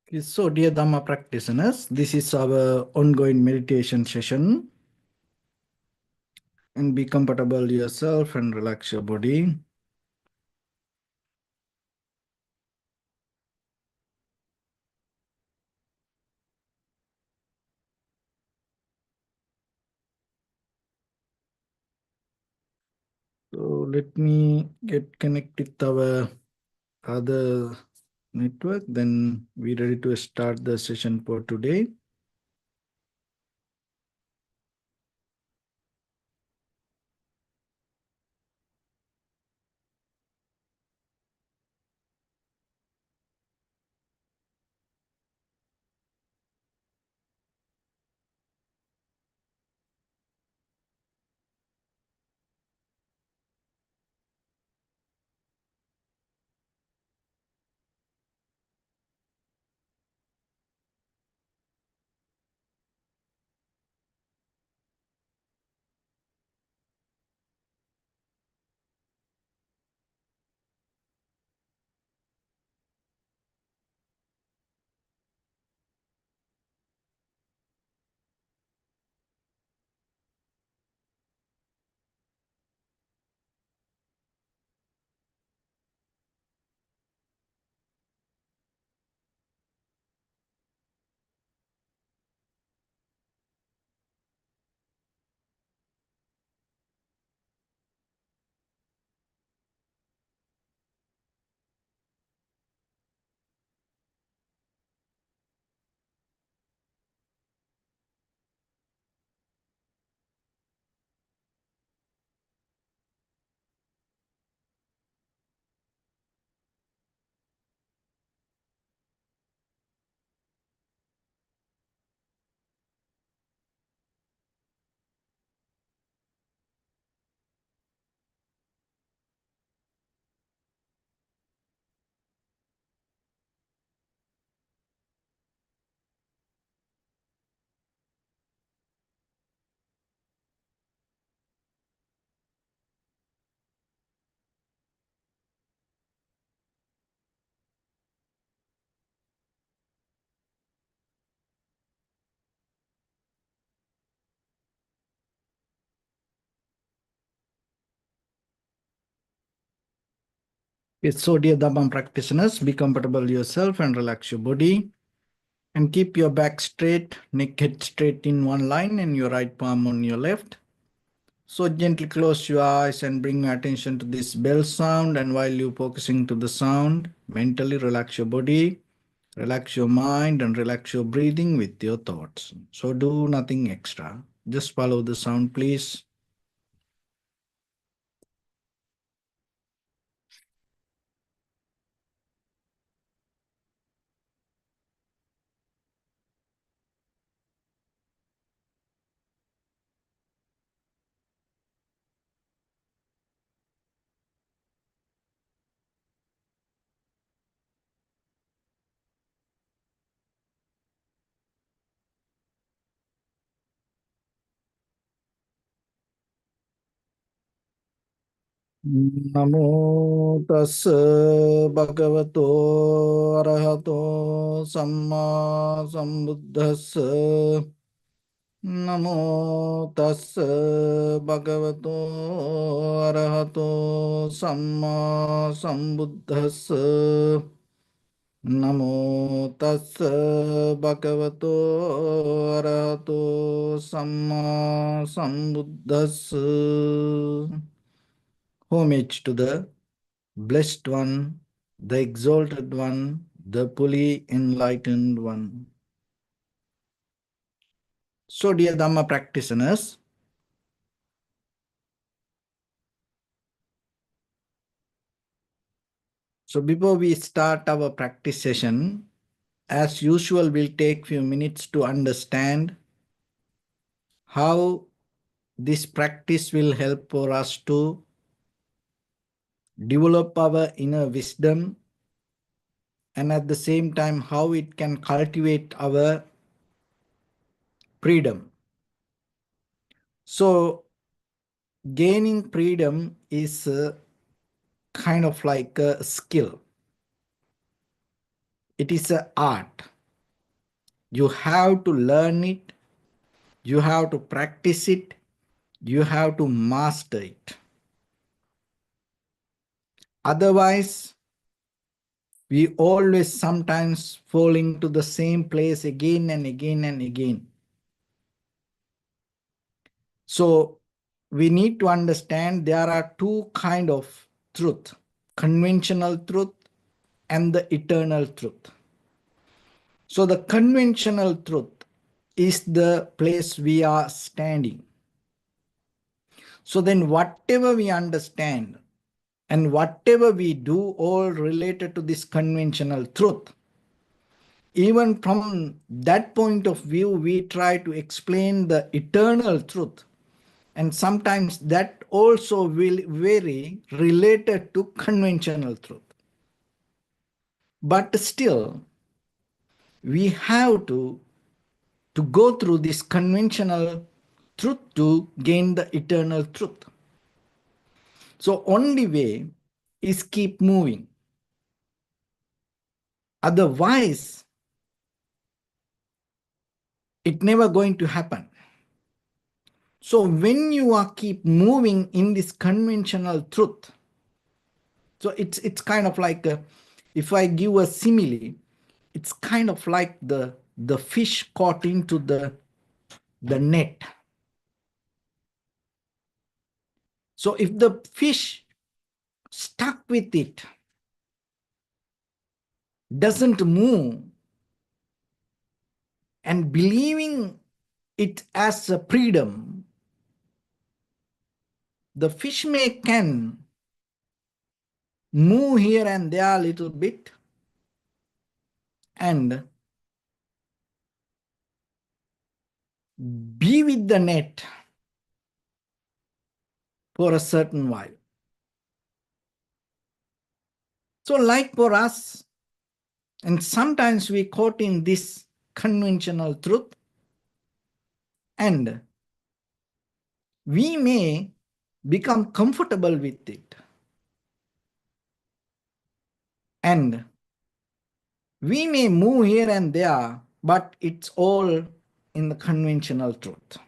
Okay, so, dear Dhamma practitioners, this is our ongoing meditation session. And be comfortable yourself and relax your body. So let me get connected with our other network. Then we're ready to start the session for today. Okay, so dear Dhamma practitioners, be comfortable yourself and relax your body. And keep your back straight, neck head straight in one line and your right palm on your left. So gently close your eyes and bring your attention to this bell sound. And while you're focusing to the sound, mentally relax your body, relax your mind, and relax your breathing with your thoughts. So do nothing extra. Just follow the sound, please. Namo tassa bhagavato arahato samma sambuddhassa. Namo tassa bhagavato arahato samma sambuddhassa. Namo tassa bhagavato arahato samma sambuddhassa. Homage to the Blessed One, the Exalted One, the fully enlightened One. So, dear Dhamma practitioners, so before we start our practice session, as usual, we'll take few minutes to understand how this practice will help for us to develop our inner wisdom, and at the same time how it can cultivate our freedom. So gaining freedom is kind of like a skill. It is an art. You have to learn it. You have to practice it. You have to master it. Otherwise, we always sometimes fall into the same place again and again and again. So we need to understand there are two kinds of truth: conventional truth and the eternal truth. So the conventional truth is the place we are standing. So then whatever we understand and whatever we do, all related to this conventional truth, even from that point of view, we try to explain the eternal truth. And sometimes that also will vary related to conventional truth. But still, we have to go through this conventional truth to gain the eternal truth. So only way is keep moving. Otherwise, it never going to happen. So when you are keep moving in this conventional truth, so it's kind of like if I give a simile, it's kind of like the fish caught into the net. So if the fish stuck with it, doesn't move, and believing it as a freedom, the fish can move here and there a little bit and be with the net for a certain while. So like for us, and sometimes we caught in this conventional truth, and we may become comfortable with it. And we may move here and there, but it's all in the conventional truth.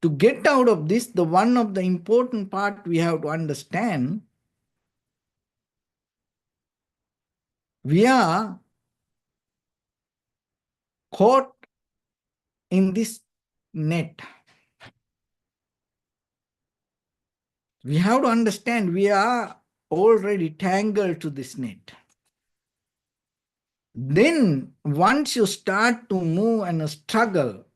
To get out of this, the one of the important part we have to understand, we are caught in this net. We have to understand we are already tangled to this net. Then once you start to move and struggle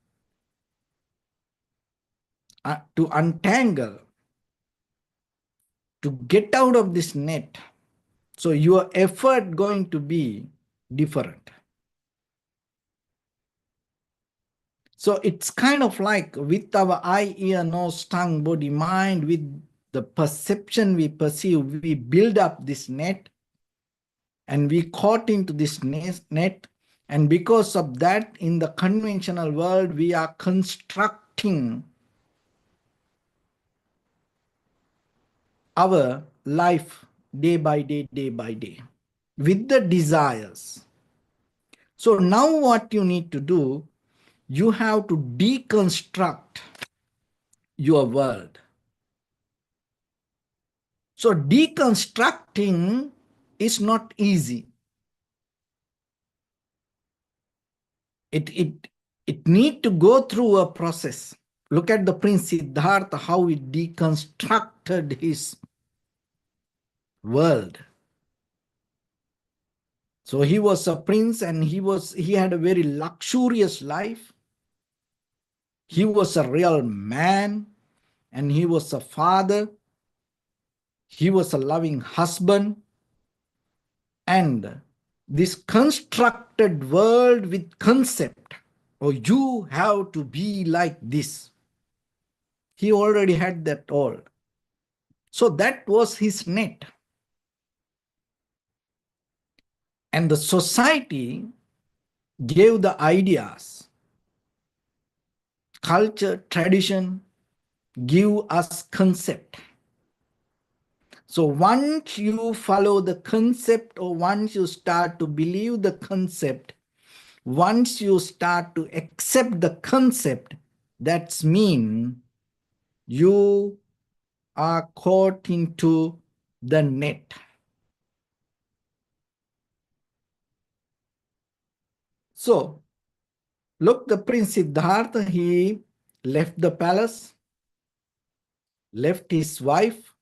to untangle, to get out of this net, so your effort going to be different. So it's kind of like with our eye, ear, nose, tongue, body, mind, with the perception we perceive, we build up this net and we caught into this net. And because of that, in the conventional world, we are constructing our life day by day with the desires. So now what you need to do, you have to deconstruct your world. So deconstructing is not easy. It need to go through a process. Look at the Prince Siddhartha, how he deconstructed his world. So he was a prince and he had a very luxurious life. He was a real man and he was a father. He was a loving husband. And this constructed world with concept, oh, you have to be like this. He already had that all. So that was his net. And the society gave the ideas. Culture, tradition, give us concept. So once you follow the concept, or once you start to believe the concept, once you start to accept the concept, that's mean you are caught into the net. So look, the Prince Siddhartha, he left the palace, left his wife,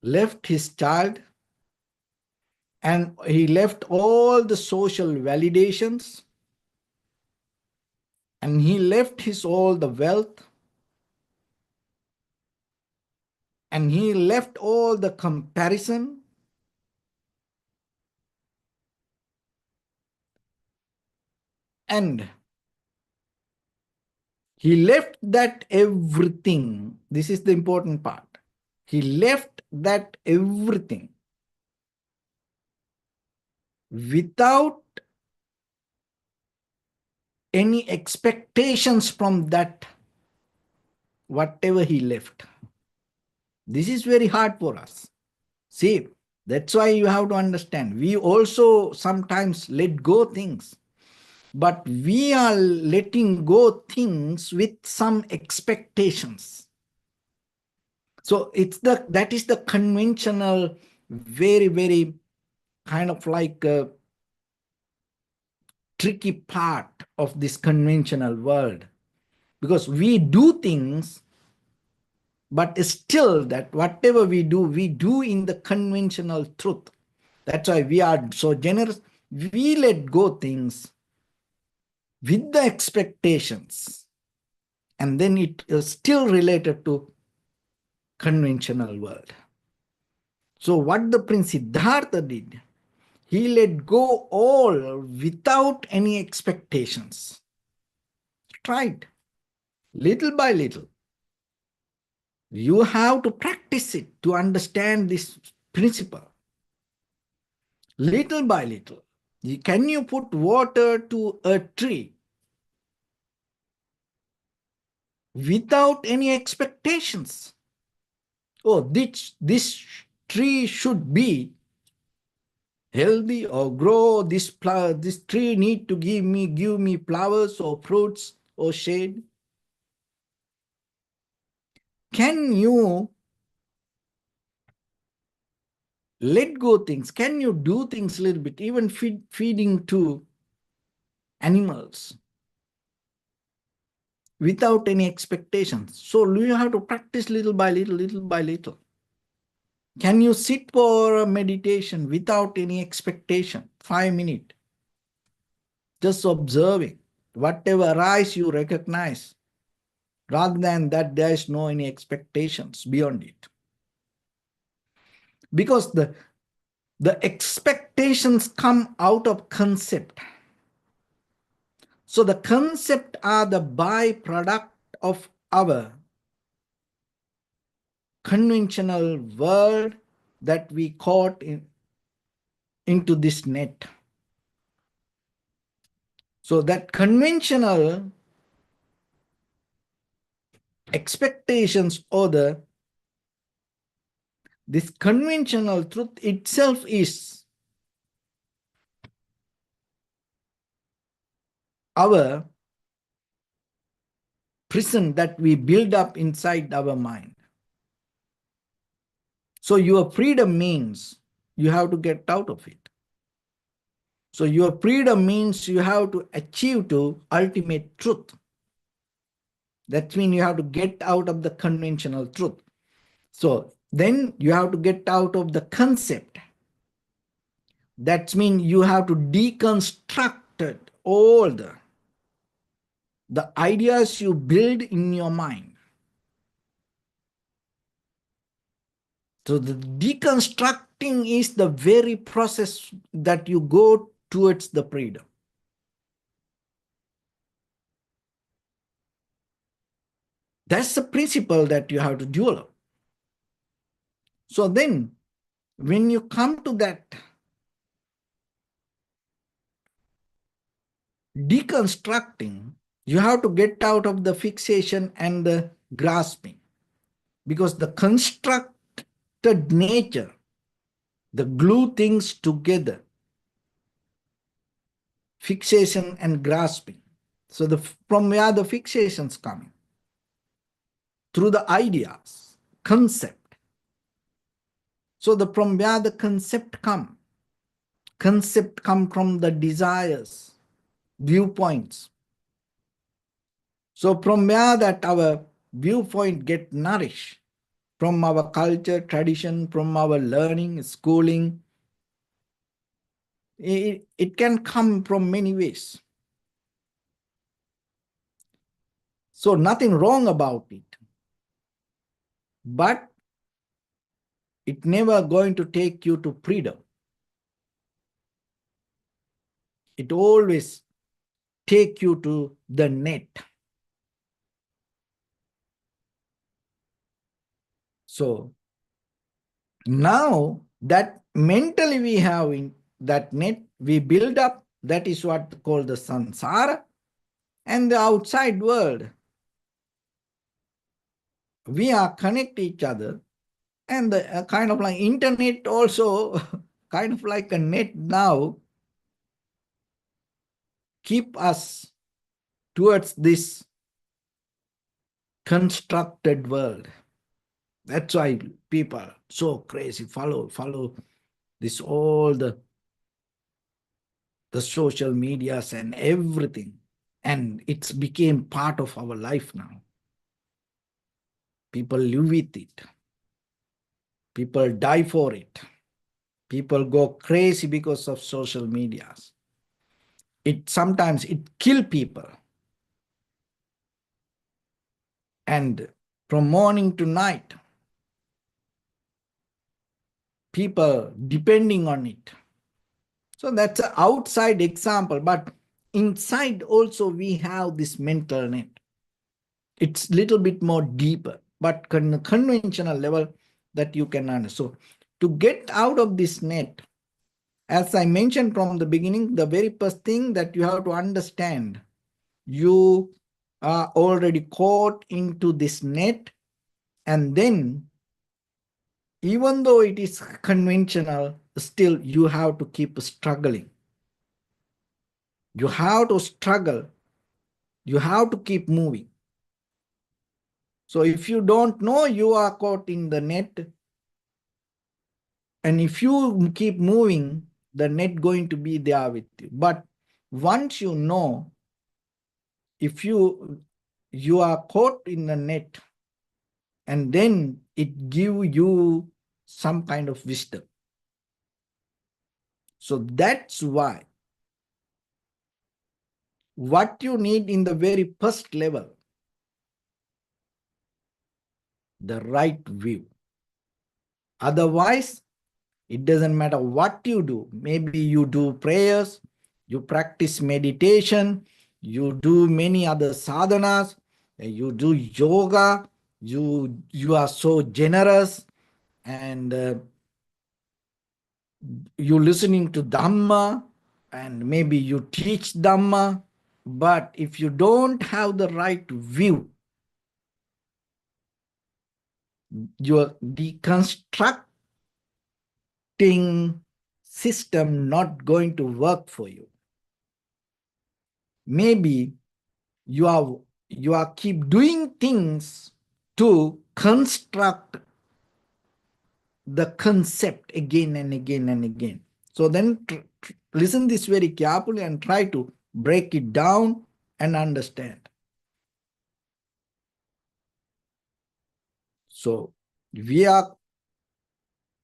left his child, and he left all the social validations, and he left his all the wealth, and he left all the comparison, and he left that everything. This is the important part. He left that everything without any expectations from that, whatever he left. This is very hard for us. See, that's why you have to understand. We also sometimes let go things, but we are letting go things with some expectations. So that is the conventional, very, very kind of like a tricky part of this conventional world, because we do things, but still that whatever we do in the conventional truth. That's why we are so generous. We let go things with the expectations, and then it is still related to conventional world. So what the Prince Siddhartha did, he let go all without any expectations. Tried little by little. You have to practice it to understand this principle. Little by little. Can you put water to a tree without any expectations? Oh, this tree should be healthy or grow. This tree need to give me flowers or fruits or shade. Can you let go things? Can you do things a little bit, even feeding to animals without any expectations? So you have to practice little by little, little by little. Can you sit for a meditation without any expectation? 5 minutes. Just observing. Whatever arises, you recognize. Rather than that, there is no any expectations beyond it. Because the expectations come out of concept. So the concept are the byproduct of our conventional world that we caught into this net. So that conventional expectations, or this conventional truth itself is our prison that we build up inside our mind. So your freedom means you have to get out of it. So your freedom means you have to achieve to ultimate truth. That means you have to get out of the conventional truth. So then you have to get out of the concept. That means you have to deconstruct all the ideas you build in your mind. So the deconstructing is the very process that you go towards the freedom. That's the principle that you have to develop. So then, when you come to that deconstructing, you have to get out of the fixation and the grasping. Because the construct nature, the glue things together, fixation and grasping. So from where the fixations coming? Through the ideas, concept. So from where the concept come? Concept come from the desires, viewpoints. So from where that our viewpoint get nourished? From our culture, tradition, from our learning, schooling. It can come from many ways. So nothing wrong about it. But it never going to take you to freedom. It always take you to the net. So now that mentally we have in that net, we build up, that is what called the samsara, and the outside world. We are connect each other, and the kind of like internet also kind of like a net now keep us towards this constructed world. That's why people are so crazy, follow this all the social medias and everything. And it's became part of our life now. People live with it. People die for it. People go crazy because of social medias. Sometimes it kill people. And from morning to night, people depending on it. So that's an outside example, but inside also we have this mental net. It's a little bit more deeper, but conventional level that you can understand. So to get out of this net, as I mentioned from the beginning, the very first thing that you have to understand, you are already caught into this net, and then even though it is conventional, still you have to keep struggling. You have to struggle. You have to keep moving. So if you don't know you are caught in the net, and if you keep moving, the net going to be there with you. But once you know, if you are caught in the net, and then it give you some kind of wisdom. So that's why what you need in the very first level, the right view. Otherwise, it doesn't matter what you do. Maybe you do prayers, you practice meditation, you do many other sadhanas, you do yoga, you are so generous, and you listening to Dhamma, and maybe you teach Dhamma. But if you don't have the right view, your deconstructing system not going to work for you. Maybe you are keep doing things to construct the concept again and again and again. So then listen this very carefully and try to break it down and understand. So we are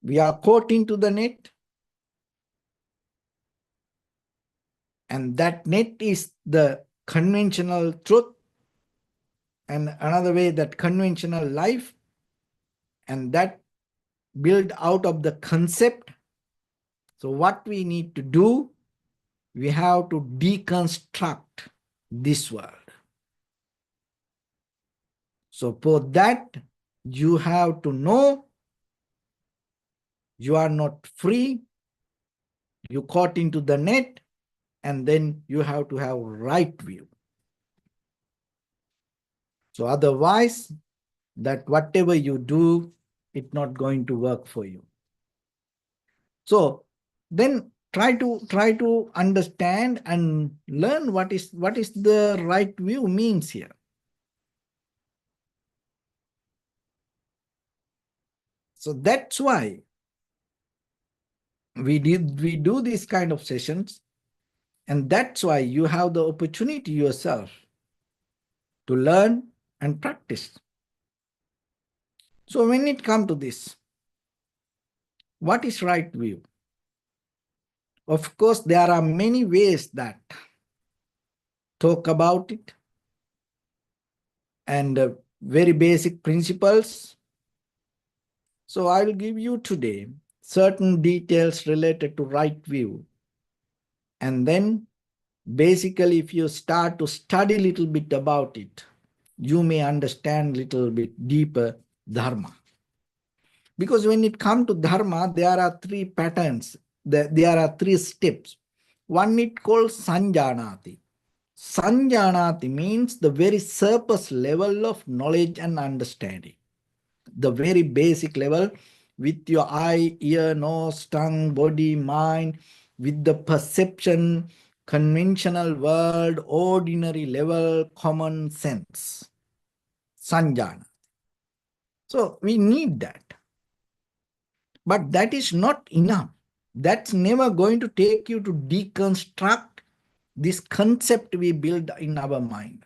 caught into the net, and that net is the conventional truth, and another way that conventional life, and that build out of the concept. So what we need to do, we have to deconstruct this world. So for that, you have to know you are not free, you caught into the net, and then you have to have right view. So otherwise, that whatever you do, it's not going to work for you. So then try to understand and learn what is the right view means here. So that's why we do these kind of sessions, and that's why you have the opportunity yourself to learn and practice. So when it comes to this, what is right view? Of course, there are many ways that talk about it, and very basic principles. So I will give you today certain details related to right view. And then basically, if you start to study a little bit about it, you may understand a little bit deeper Dharma. Because when it comes to Dharma, there are three patterns. There are three steps. One is called Sanjanati. Sanjanati means the very surface level of knowledge and understanding. The very basic level with your eye, ear, nose, tongue, body, mind, with the perception, conventional world, ordinary level, common sense. Sanjana. So we need that. But that is not enough. That's never going to take you to deconstruct this concept we build in our mind.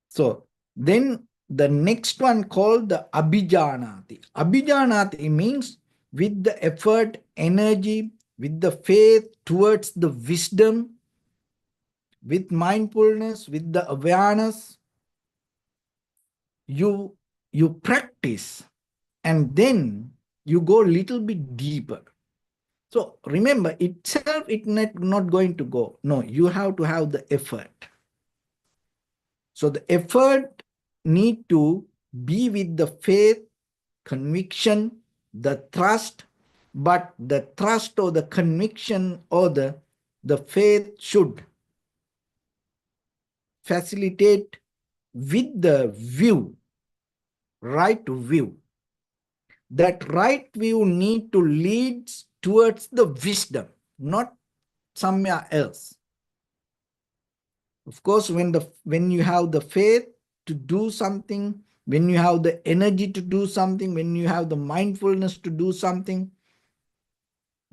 So then the next one called the Abhijanati. Abhijanati means with the effort, energy, with the faith towards the wisdom, with mindfulness, with the awareness, you practice, and then you go a little bit deeper. So remember, itself it's not going to go. No, you have to have the effort. So the effort need to be with the faith, conviction, the trust, but the trust or the conviction or the faith should facilitate with the view, right view. That right view need to lead towards the wisdom, not somewhere else. Of course, when you have the faith to do something, when you have the energy to do something, when you have the mindfulness to do something,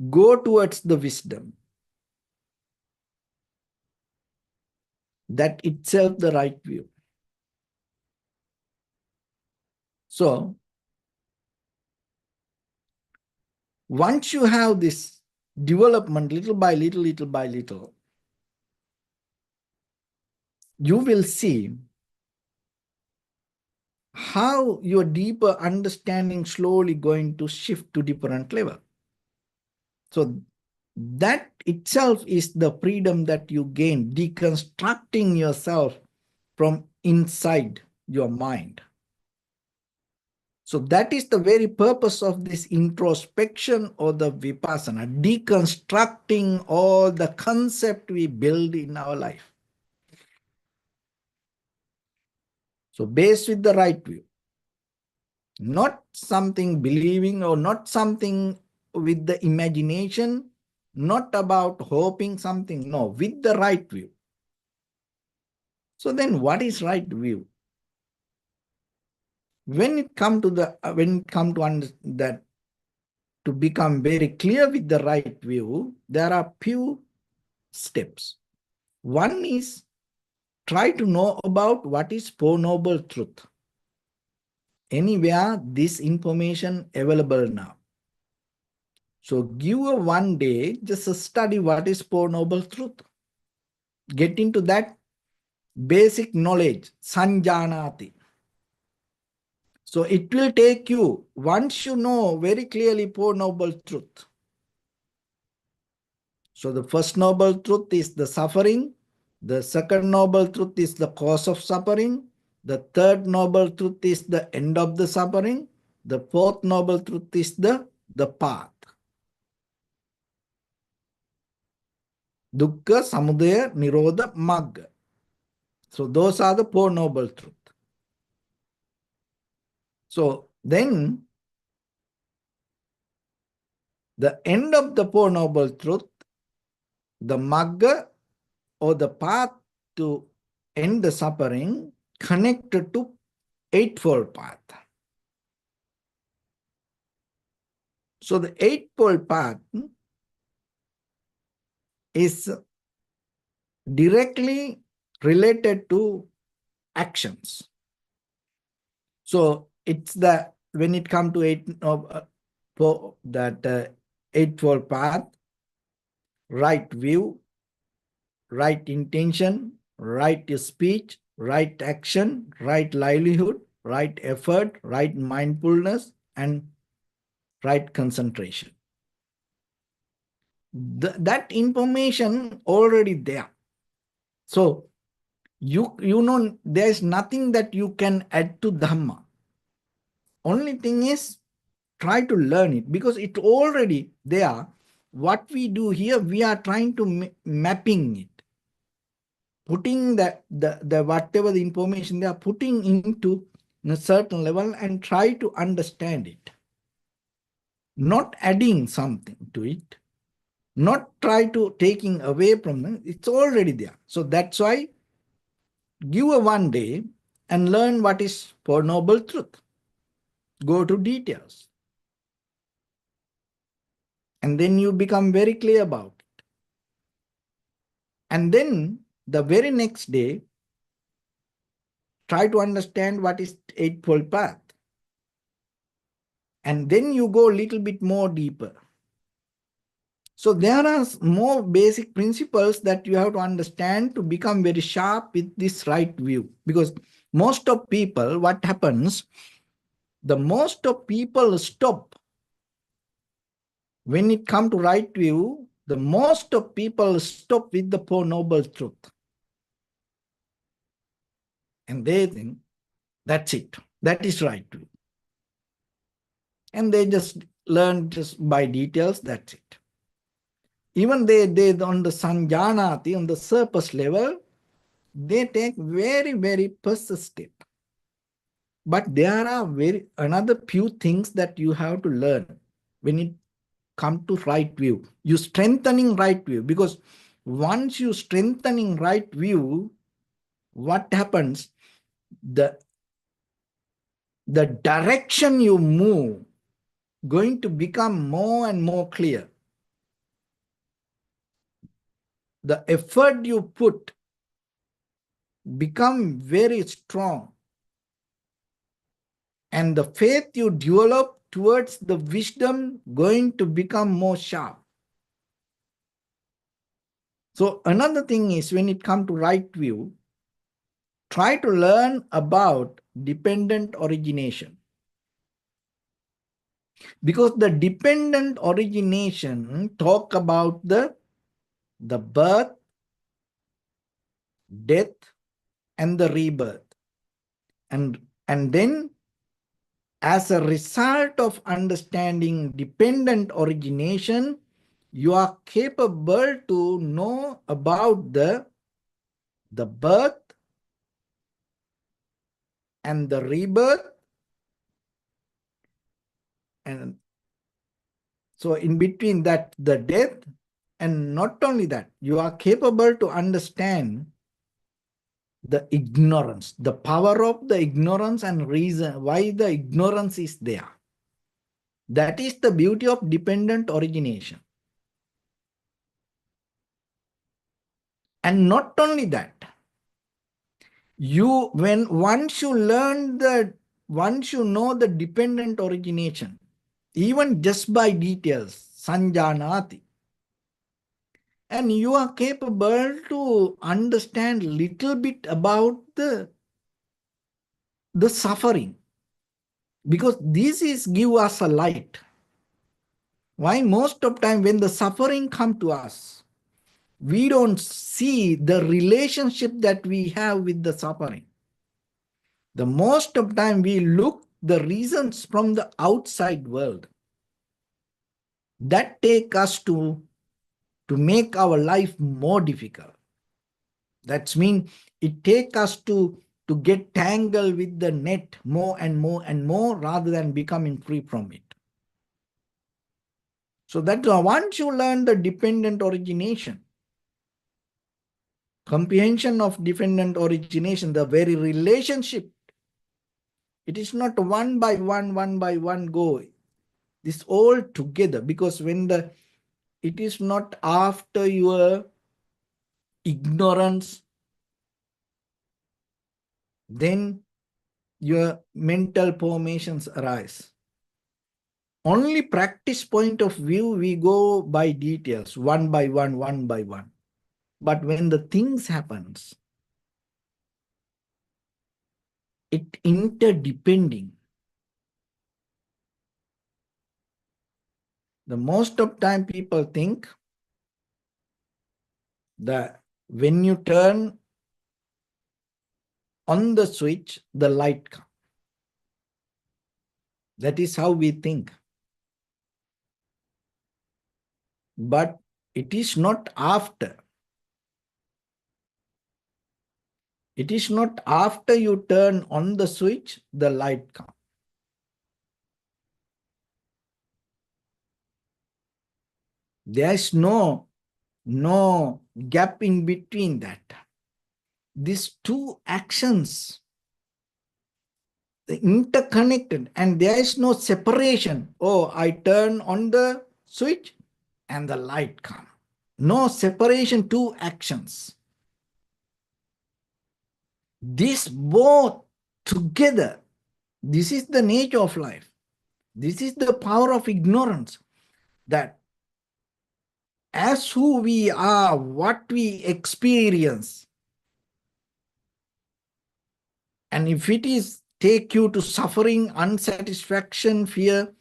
go towards the wisdom. That itself the right view. So, once you have this development little by little, little by little, you will see how your deeper understanding slowly going to shift to different level. So that itself is the freedom that you gain, deconstructing yourself from inside your mind. So that is the very purpose of this introspection or the vipassana, deconstructing all the concept we build in our life. So based with the right view, not something believing or not something with the imagination, not about hoping something, no, with the right view. So then what is right view? When it come to that, to become very clear with the right view, there are few steps. One is try to know about what is Four Noble Truth. Anywhere this information available now. So give a one day, just study what is Four Noble Truth. Get into that basic knowledge, Sanjanati. So it will take you, once you know very clearly Four Noble Truth. So the first noble truth is the suffering. The second noble truth is the cause of suffering. The third noble truth is the end of the suffering. The fourth noble truth is the path. Dukkha, Samudaya, Nirodha, Magga. So those are the Four Noble Truths. So then the end of the Four Noble Truth, the Magga or the path to end the suffering, connected to Eightfold Path. So the Eightfold Path is directly related to actions. So it's the, when it comes to Eightfold Path, right view, right intention, right speech, right action, right livelihood, right effort, right mindfulness, and right concentration. That information already there. So you know there is nothing that you can add to Dhamma. Only thing is try to learn it because it's already there. What we do here, we are trying to mapping it, putting the whatever the information they are putting into a certain level and try to understand it, not adding something to it, not try to taking away from them. It's already there. So that's why give a one day and learn what is Four Noble Truth. Go to details. And then you become very clear about it. And then the very next day, try to understand what is Eightfold Path. And then you go a little bit more deeper. So there are more basic principles that you have to understand to become very sharp with this right view. Because most of people, what happens, the most of people stop. When it comes to right view, the most of people stop with the Four Noble Truth. And they think, that's it. That is right view. And they just learn just by details, that's it. Even they on the Sanjanati, on the surface level, they take very, very first step. But there are another few things that you have to learn when it comes to right view. You strengthening right view, because once you strengthening right view, what happens? The direction you move going to become more and more clear. The effort you put become very strong. And the faith you develop towards the wisdom going to become more sharp. So another thing is when it comes to right view, try to learn about dependent origination. Because the dependent origination talk about the birth, death, and the rebirth. And then as a result of understanding dependent origination, you are capable to know about the birth and the rebirth. And so in between that, the death, and not only that, you are capable to understand the ignorance, the power of the ignorance and reason why the ignorance is there. That is the beauty of dependent origination. And not only that, once you know the dependent origination, even just by details, sanjanati, and you are capable to understand little bit about the suffering, because this is give us a light. Why most of time when the suffering come to us, we don't see the relationship that we have with the suffering. The most of time we look the reasons from the outside world that take us to make our life more difficult. That means it take us to to get tangled with the net more and more and more rather than becoming free from it. So that once you learn the dependent origination, comprehension of dependent origination, the very relationship, it is not one by one go. This all together, because it is not after your ignorance, then your mental formations arise. Only practice point of view, we go by details, one by one. But when the things happens, it interdepending. The most of time people think that when you turn on the switch, the light comes. That is how we think. But it is not after. It is not after you turn on the switch, the light comes. There is no gap in between that. These two actions, interconnected, and there is no separation. Oh, I turn on the switch and the light comes. No separation, two actions. This both together, this is the nature of life. This is the power of ignorance, that as who we are, what we experience, and if it is take you to suffering, unsatisfaction, fear,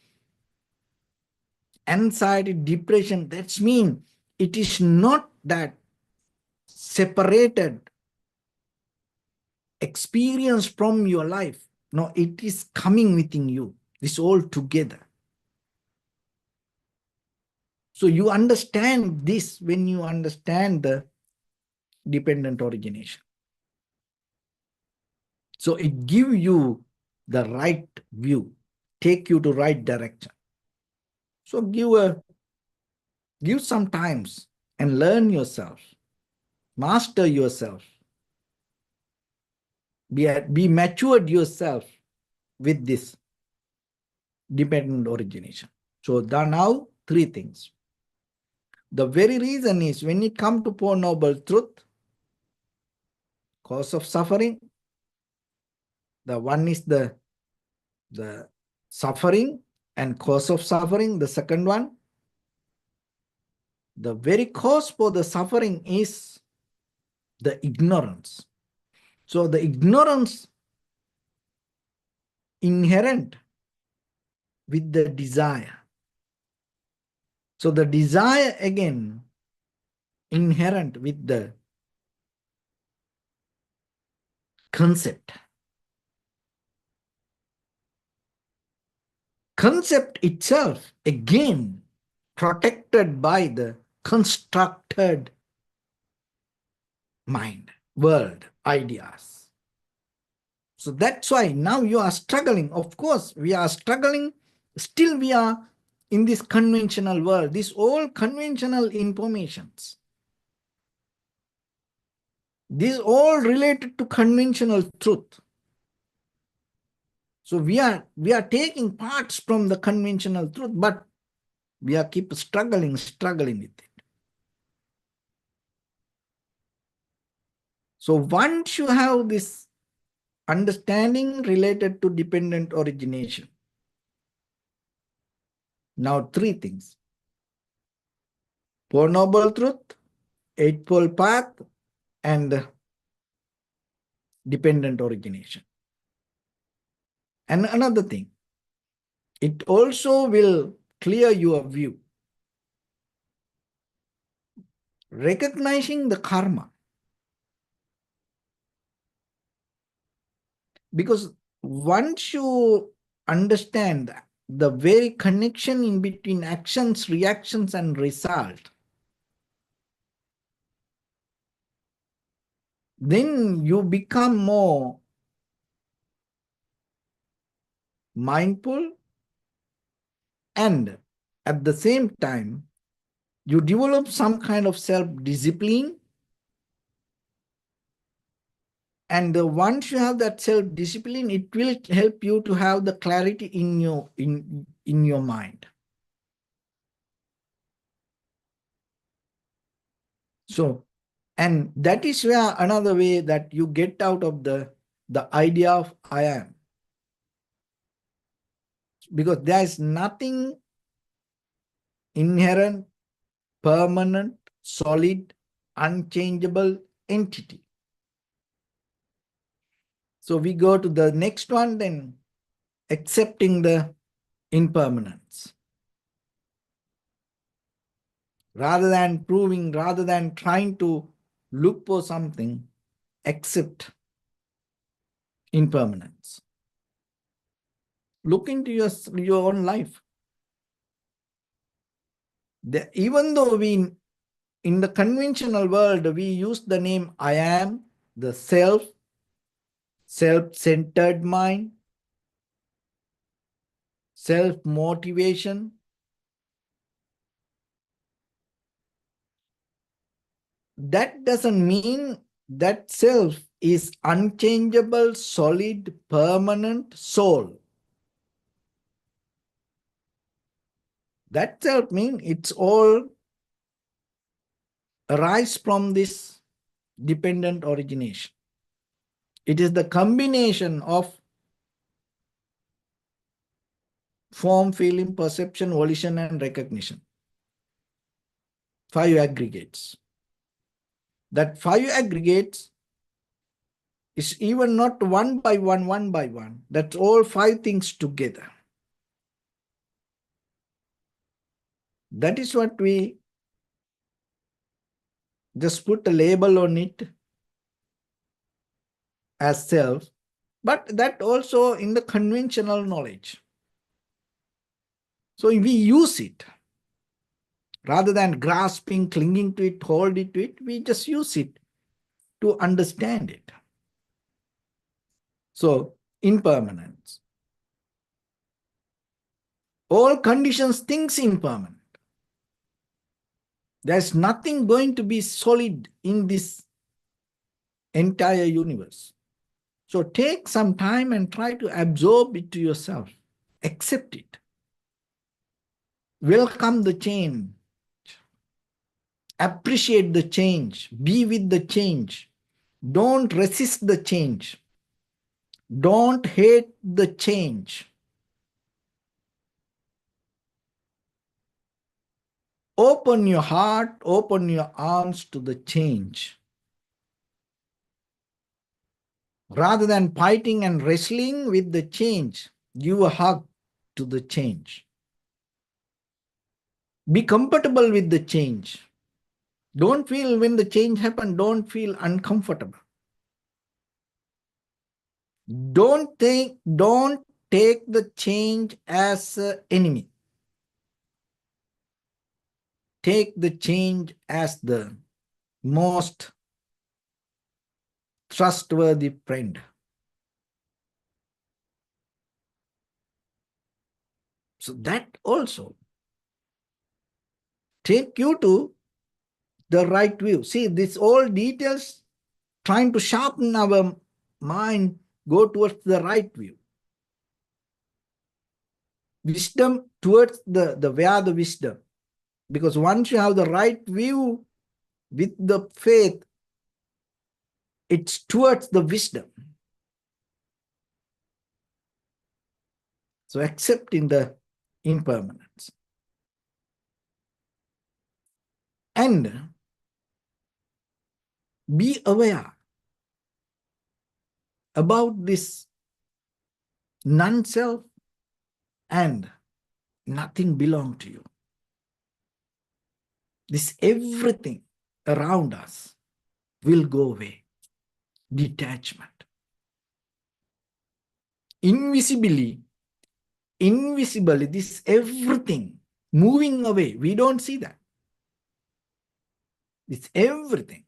anxiety, depression, that's mean it is not that separated experience from your life. No, it is coming within you. This all together. So you understand this when you understand the dependent origination. So it gives you the right view, take you to right direction. So give some times and learn yourself, master yourself, be matured yourself with this dependent origination. So now three things. The very reason is when it comes to Four Noble Truth, cause of suffering, the one is the suffering and cause of suffering. The second one, the very cause for the suffering is the ignorance. So the ignorance inherent with the desire. So the desire again inherent with the concept. Concept itself again protected by the constructed mind, world, ideas. So that's why now you are struggling. Of course, we are struggling. Still we are in this conventional world, these all conventional informations. These all related to conventional truth. So we are taking parts from the conventional truth, but we are keep struggling with it. So once you have this understanding related to dependent origination, now three things: Four Noble Truth, Eightfold Path, and dependent origination. And another thing, it also will clear your view. Recognizing the karma. Because once you understand the very connection in between actions, reactions, and result, then you become more mindful, and at the same time, you develop some kind of self-discipline. And once you have that self-discipline, it will help you to have the clarity in your mind. So, and that is where another way that you get out of the idea of I am. Because there is nothing inherent, permanent, solid, unchangeable entity. So we go to the next one then, accepting the impermanence. Rather than proving, rather than trying to look for something, accept impermanence. Look into your own life. Even though in the conventional world, we use the name I am, the self, self-centered mind, self-motivation. That doesn't mean that self is unchangeable, solid, permanent soul. That self means it's all arise from this dependent origination. It is the combination of form, feeling, perception, volition, and recognition. 5 aggregates. That 5 aggregates is even not one by one. That's all 5 things together. That is what we just put a label on it as self, but that also in the conventional knowledge. So we use it. Rather than grasping, clinging to it, hold it to it, we just use it to understand it. So, impermanence. All conditions, things impermanent. There's nothing going to be solid in this entire universe. So take some time and try to absorb it to yourself. Accept it. Welcome the change. Appreciate the change. Be with the change. Don't resist the change. Don't hate the change. Open your heart, open your arms to the change. Rather than fighting and wrestling with the change, give a hug to the change. Be comfortable with the change. Don't feel when the change happens, don't feel uncomfortable. Don't take the change as an enemy. Take the change as the most trustworthy friend. So that also take you to the right view. See, this all details trying to sharpen our mind, go towards the right view. Wisdom towards the where the wisdom. Because once you have the right view with the faith, it's towards the wisdom. So accepting the impermanence. And be aware about this non-self and nothing belong to you. This everything around us will go away. Detachment. Invisibly, this everything moving away. We don't see that. It's everything.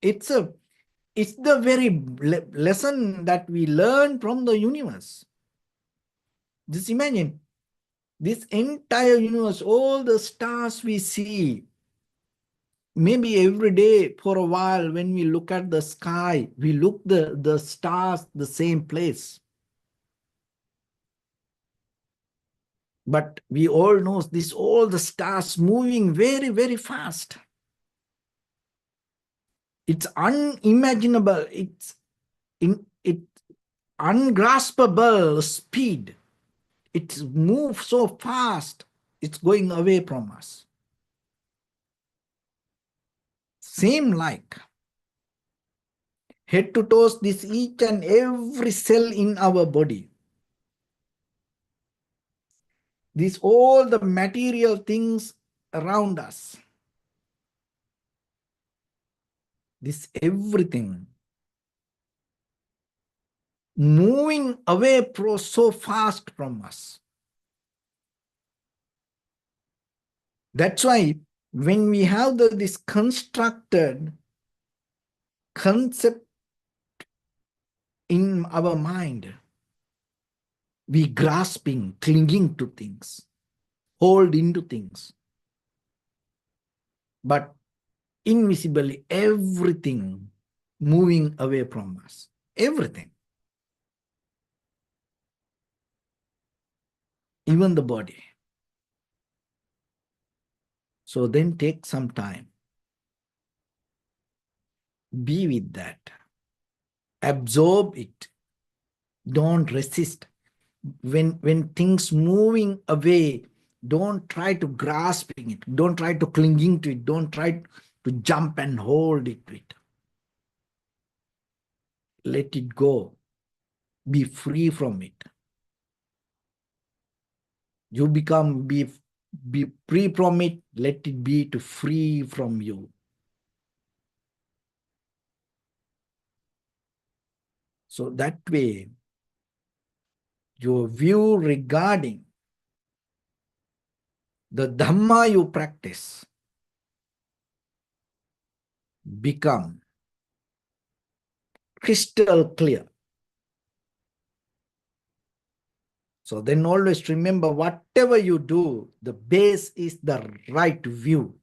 It's the very lesson that we learn from the universe. Just imagine this entire universe, all the stars we see. Maybe every day for a while when we look at the sky, we look the stars the same place. But we all know this, all the stars moving very, very fast. It's unimaginable. It's ungraspable speed. It moves so fast. It's going away from us. Same like head to toes, this each and every cell in our body. These all the material things around us. This everything moving away so fast from us. That's why when we have this constructed concept in our mind, we grasping, clinging to things, hold into things. But invisibly, everything moving away from us. Everything. Even the body. So then take some time. Be with that. Absorb it. Don't resist. When things moving away, don't try to grasping it. Don't try to clinging to it. Don't try to jump and hold it to it. Let it go. Be free from it. You be free from it. Let it be to free from you. So that way, your view regarding the Dhamma you practice become crystal clear. So then always remember, whatever you do, the base is the right view.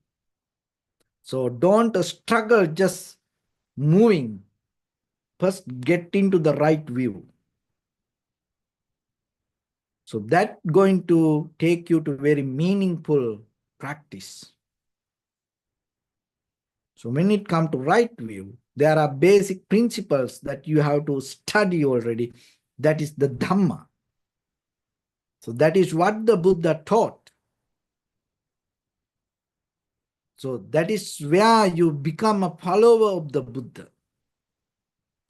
So don't struggle just moving. First, get into the right view. So that's going to take you to very meaningful practice. So when it comes to right view, there are basic principles that you have to study already. That is the Dhamma. So that is what the Buddha taught. So that is where you become a follower of the Buddha.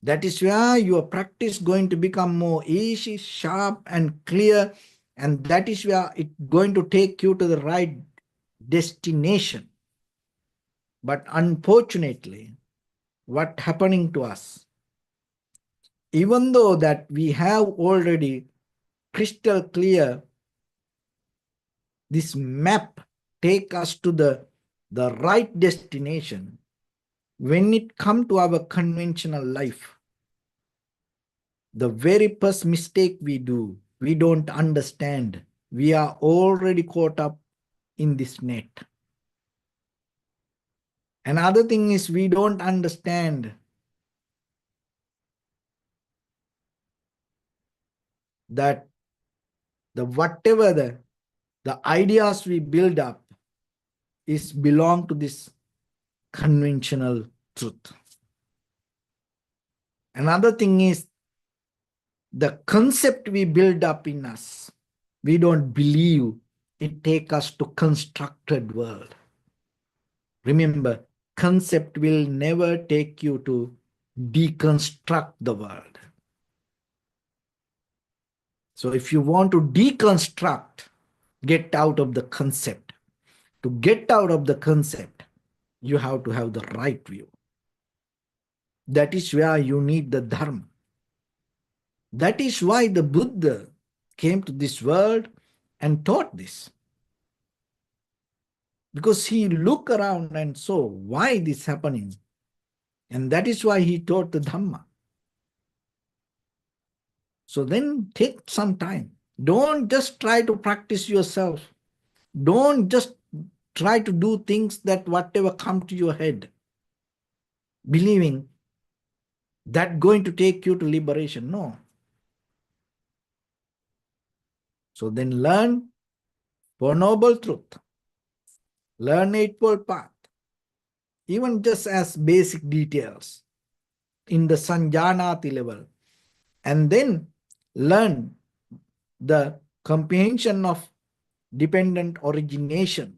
That is where your practice is going to become more easy, sharp, and clear. And that is where it's going to take you to the right destination. But unfortunately, what's happening to us? Even though that we have already crystal clear, this map take us to the right destination. When it comes to our conventional life, the very first mistake we do, we don't understand. We are already caught up in this net. Another thing is we don't understand that whatever the ideas we build up is belong to this conventional truth. Another thing is the concept we build up in us. We don't believe it take us to constructed world. Remember, concept will never take you to deconstruct the world. So if you want to deconstruct, get out of the concept. To get out of the concept, you have to have the right view. That is where you need the Dharma. That is why the Buddha came to this world and taught this. Because he looked around and saw why this is happening. And that is why he taught the Dhamma. So then take some time. Don't just try to practice yourself. Don't just try to do things that whatever come to your head, believing that going to take you to liberation. No. So then learn Four Noble Truth. Learn Eightfold Path. Even just as basic details in the Sanjanati level. And then learn the comprehension of dependent origination.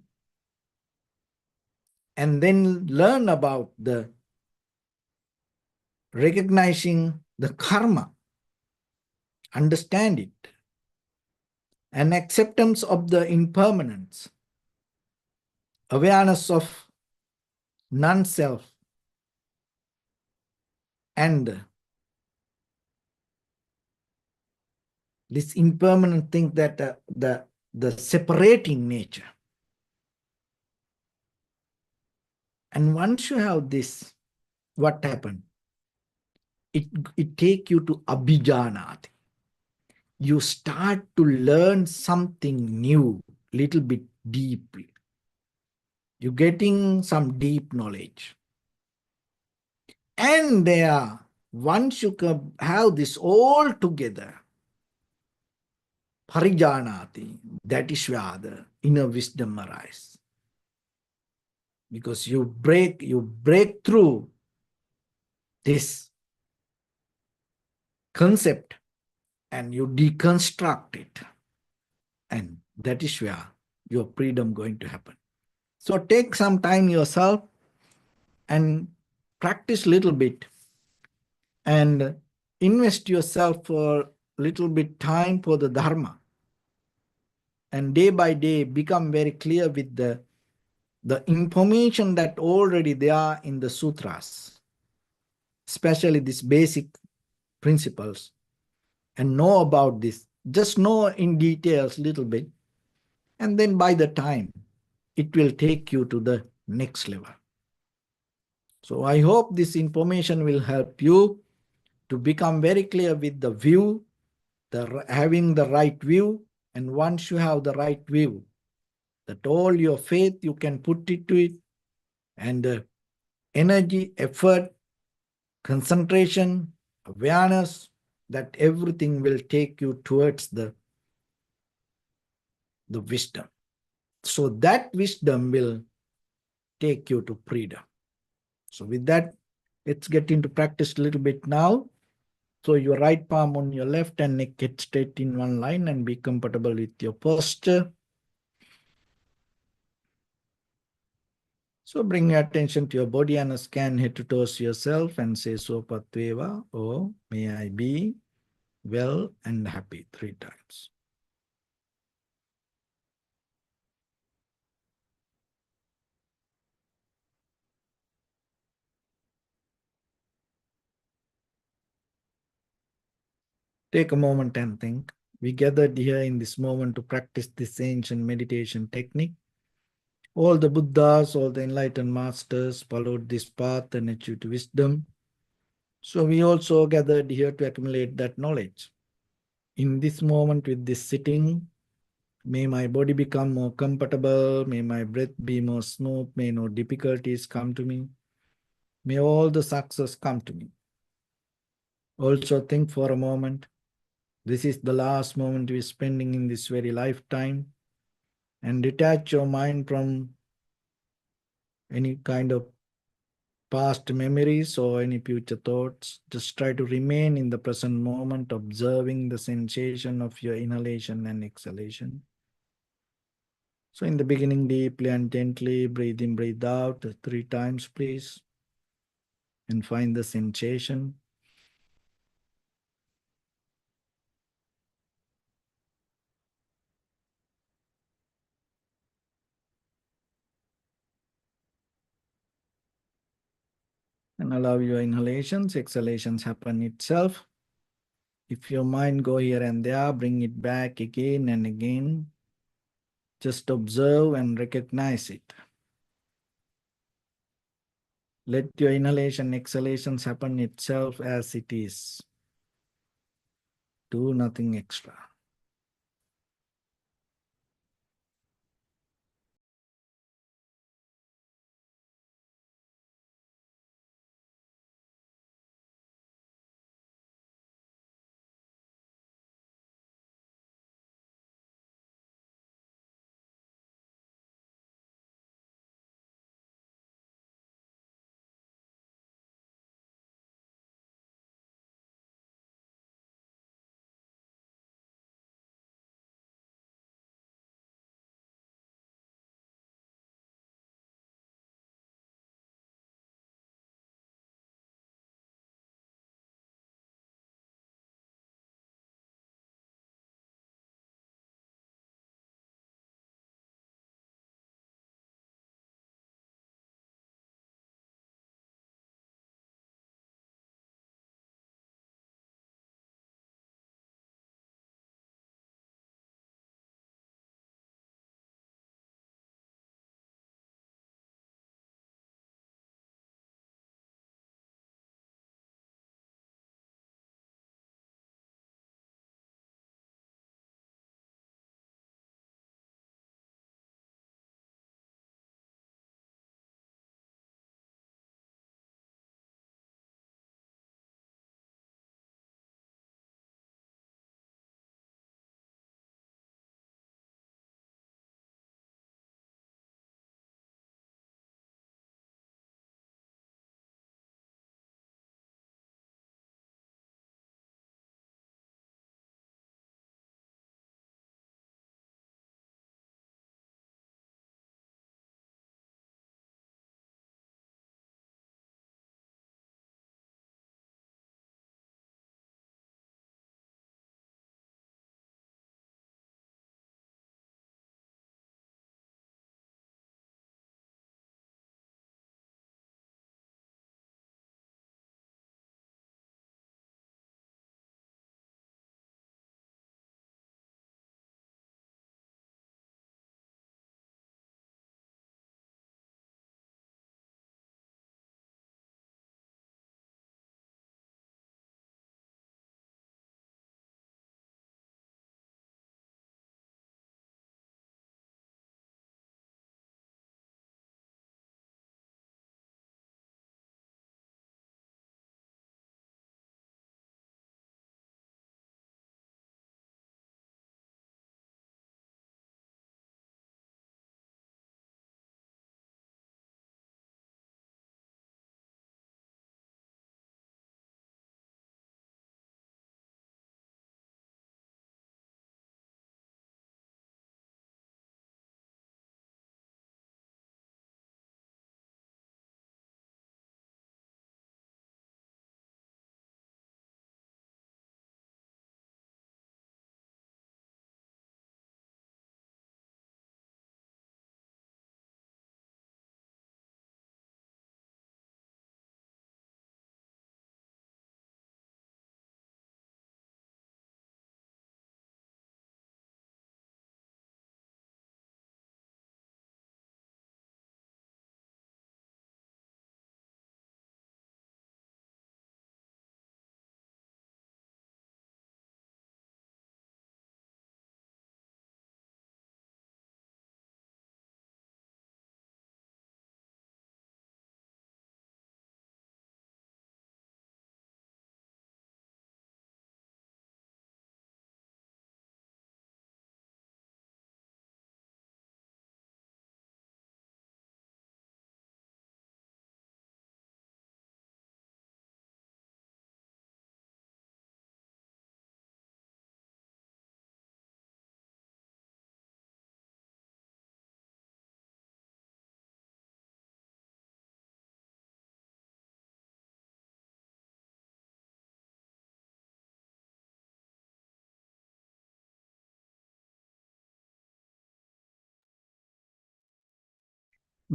And then learn about the recognizing the karma. Understand it. And acceptance of the impermanence. Awareness of non-self. And this impermanent thing that the separating nature. And once you have this, what happened? It take you to abhijanati. You start to learn something new, little bit deeply. You're getting some deep knowledge. And there, once you have this all together, parijanati, that is where the inner wisdom arises. Because you break through this concept and you deconstruct it. And that is where your freedom going to happen. So take some time yourself and practice a little bit and invest yourself for a little bit time for the Dharma. And day by day become very clear with the information that already they are in the sutras, especially these basic principles, and know about this. Just know in details a little bit. And then by the time, it will take you to the next level. So I hope this information will help you to become very clear with the view, having the right view. And once you have the right view, that all your faith, you can put it to it, and energy, effort, concentration, awareness, that everything will take you towards the wisdom. So that wisdom will take you to freedom. So with that, let's get into practice a little bit now. So your right palm on your left and neck get straight in one line and be comfortable with your posture. So bring your attention to your body and scan head to toes yourself and say Sopatveva, or may I be well and happy 3 times. Take a moment and think. We gathered here in this moment to practice this ancient meditation technique. All the Buddhas, all the enlightened masters followed this path and achieved wisdom. So we also gathered here to accumulate that knowledge. In this moment with this sitting, may my body become more comfortable, may my breath be more smooth, may no difficulties come to me, may all the success come to me. Also think for a moment, this is the last moment we're spending in this very lifetime, and detach your mind from any kind of past memories or any future thoughts. Just try to remain in the present moment, observing the sensation of your inhalation and exhalation. So in the beginning, deeply and gently breathe in, breathe out 3 times, please. And find the sensation. And allow your inhalations, exhalations happen itself. If your mind go here and there, bring it back again and again. Just observe and recognize it. Let your inhalation, exhalations happen itself as it is. Do nothing extra.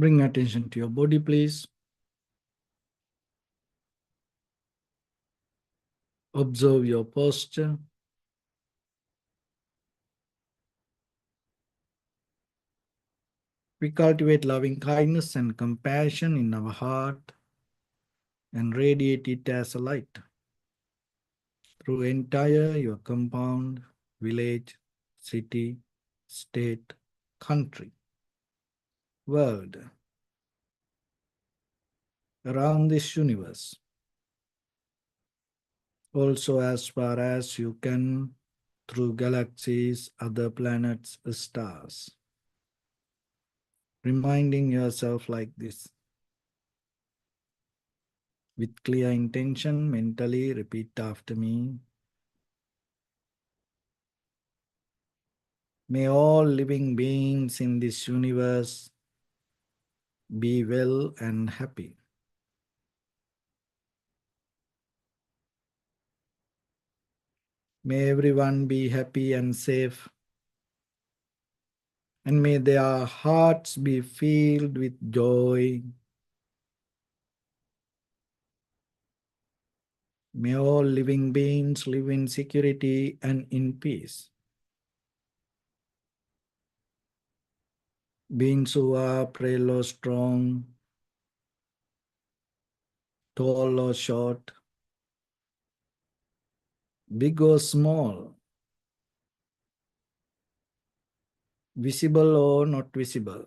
Bring attention to your body, please. Observe your posture. We cultivate loving kindness and compassion in our heart and radiate it as a light through entire your compound, village, city, state, country, world, around this universe. Also as far as you can through galaxies, other planets, stars. Reminding yourself like this. With clear intention, mentally repeat after me. May all living beings in this universe be well and happy. May everyone be happy and safe. And may their hearts be filled with joy. May all living beings live in security and in peace. Beings who are frail or strong, tall or short, big or small, visible or not visible,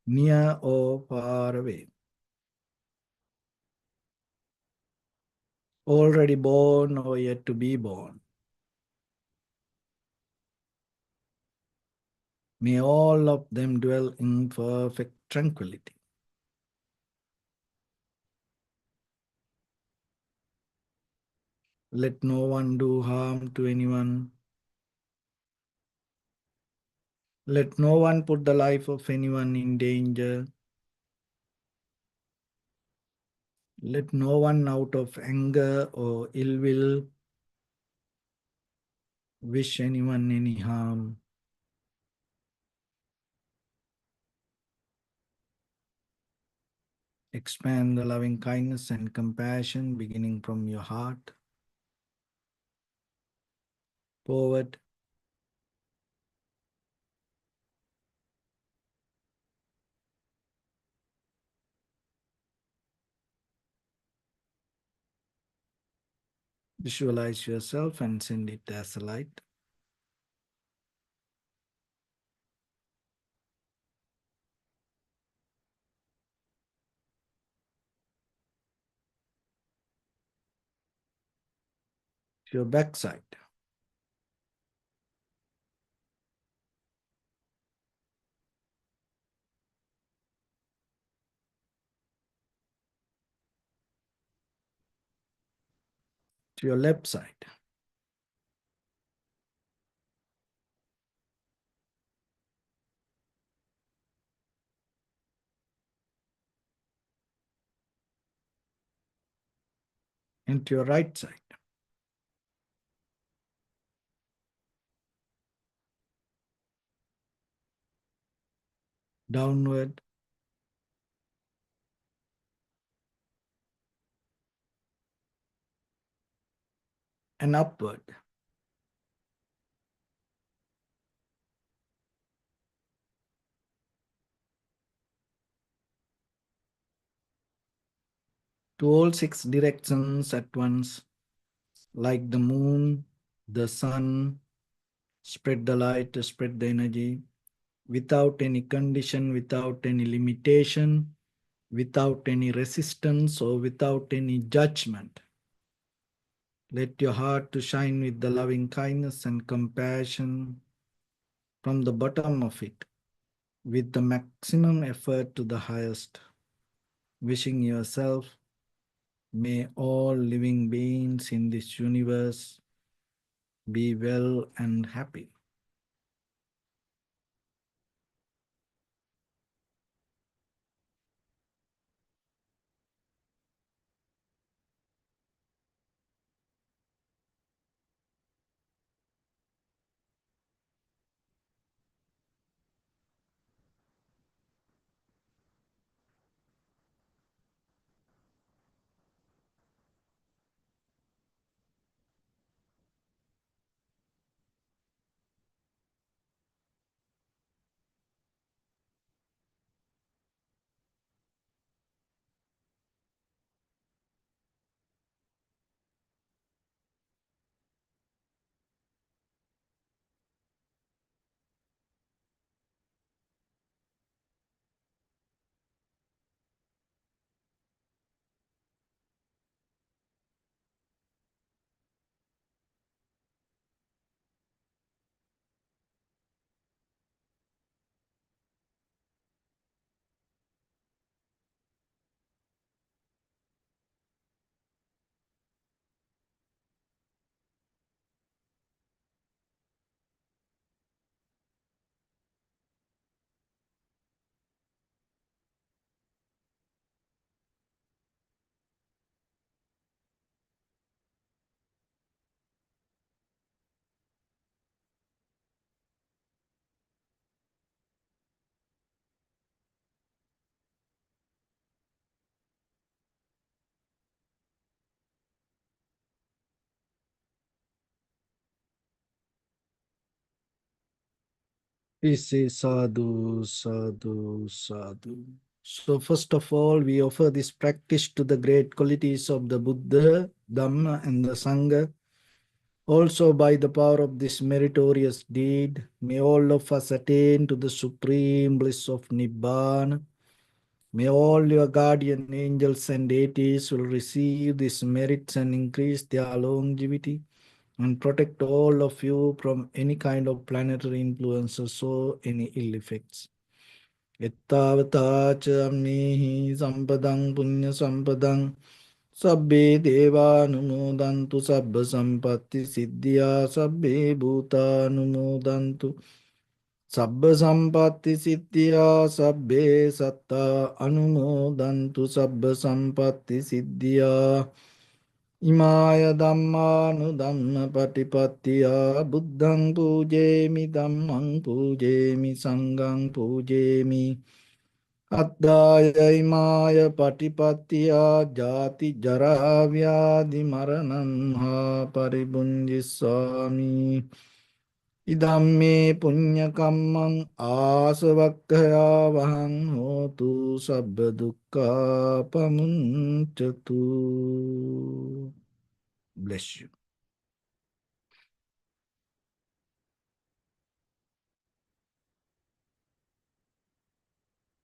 near or far away, already born or yet to be born. May all of them dwell in perfect tranquility. Let no one do harm to anyone. Let no one put the life of anyone in danger. Let no one out of anger or ill will wish anyone any harm. Expand the loving kindness and compassion beginning from your heart, forward, visualize yourself and send it as a light. To your backside. To your left side. And to your right side. Downward and upward. To all six directions at once, like the moon, the sun, spread the light, spread the energy, without any condition, without any limitation, without any resistance or without any judgment. Let your heart to shine with the loving kindness and compassion from the bottom of it, with the maximum effort to the highest. Wishing yourself, may all living beings in this universe be well and happy. We say sadhu, sadhu, sadhu. So first of all, we offer this practice to the great qualities of the Buddha, Dhamma, and the Sangha. Also, by the power of this meritorious deed, may all of us attain to the supreme bliss of Nibbana. May all your guardian angels and deities will receive these merits and increase their longevity and protect all of you from any kind of planetary influences or any ill effects. Ettavata cha amnehi sampadang punya sampadang sabbe deva numodantu sabba sampatti siddhya sabbe bhuta numodantu sabba sampatti siddhya sabbe satta anumodantu sabba sampatti siddhya Imaya dhammanu dhamma patipattiya buddhang pujemi dhammang pujemi sanghang pujemi Addaya imaya patipattiya jati jara vyadhi maranam ha paribunjisami Idamme punya kammang asavakkaya vahang hotu sabba dukkha pamuncatu. Bless you.